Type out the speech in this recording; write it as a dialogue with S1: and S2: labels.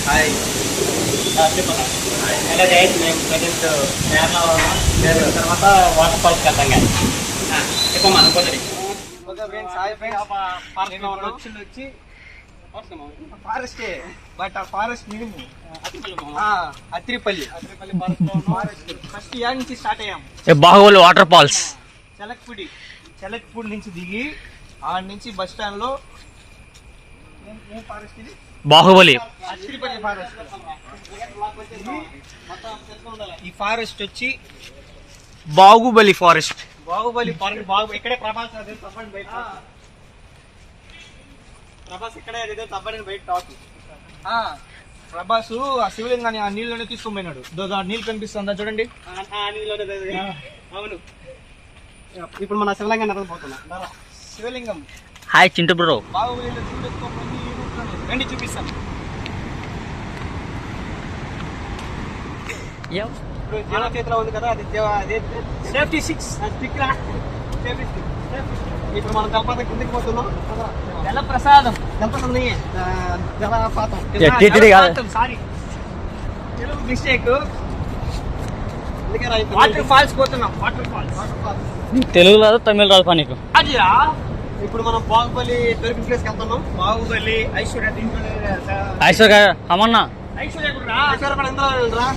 S1: Hi చెప్పండి. ఎలా చేయొచ్చు మేము ప్రజెంట్ కేరళ తర్వాత వాటర్ ఫాల్స్కి వెళ్తాం కానీ చెప్పమ్మా అనుకోండి.
S2: Okay friends, hi friends. వచ్చి ఫారెస్టే, బట్ ఆ forest name Atripalli forest. First ad నుంచి స్టార్ట్ అయ్యాం.
S3: బాహుబలి వాటర్ ఫాల్స్
S2: చెలక్పూడి నుంచి దిగి ఆడ నుంచి బస్ స్టాండ్ లో ఫారెస్ట్ ఇది
S3: బాహుబలి
S2: అత్రిపల్లి ఫారెస్ట్. ఈ ఫారెస్ట్ వచ్చి
S3: బాహుబలి ఫారెస్ట్.
S2: బాహుబలి ఫారెస్ట్. ఇక్కడే ప్రభాస్ అదే తప్పని బయట ప్రభాస్ ఇక్కడే అదే తప్పని బయట టాక్. ప్రభాస్ ఆ శివలింగాన్ని ఆ నీళ్ళలోనే తీసుకొని పోయినాడు. నీళ్ళు కనిపిస్తుందా చూడండి. అవును, ఇప్పుడు మన శివలింగాన్ని పోతున్నా. శివలింగం
S3: హాయ్ చింటూ బ్రో.
S2: బాహుబలిలో చూడెత్తుకోమని రండి చూపిస్తాను. ఇప్పుడు దేవ చేతిలో ఉంది కదా, అది అదే సేఫ్టీ సిక్స్ స్టిక్. ఇప్పుడు మనం జలపాతం కిందకి పోతున్నాం. జలప్రసాదం జలపాతం sorry Telugu mistake. Waterfalls పోతున్నాం. వాటర్ ఫాల్స్
S3: తెలుగు రాదు, తమిళ రాదు పనికి.
S2: అదిరా ఇప్పుడు మనం బాహుబలి దొరికిన ప్లేస్కి వెళ్తున్నాం. బాహుబలి ఐశ్వర్య
S3: ఐశ్వర్య అమన్నా
S2: ఐశ్వర్య కూడా రా. ఐశ్వర్య కూడా ఎంత రా.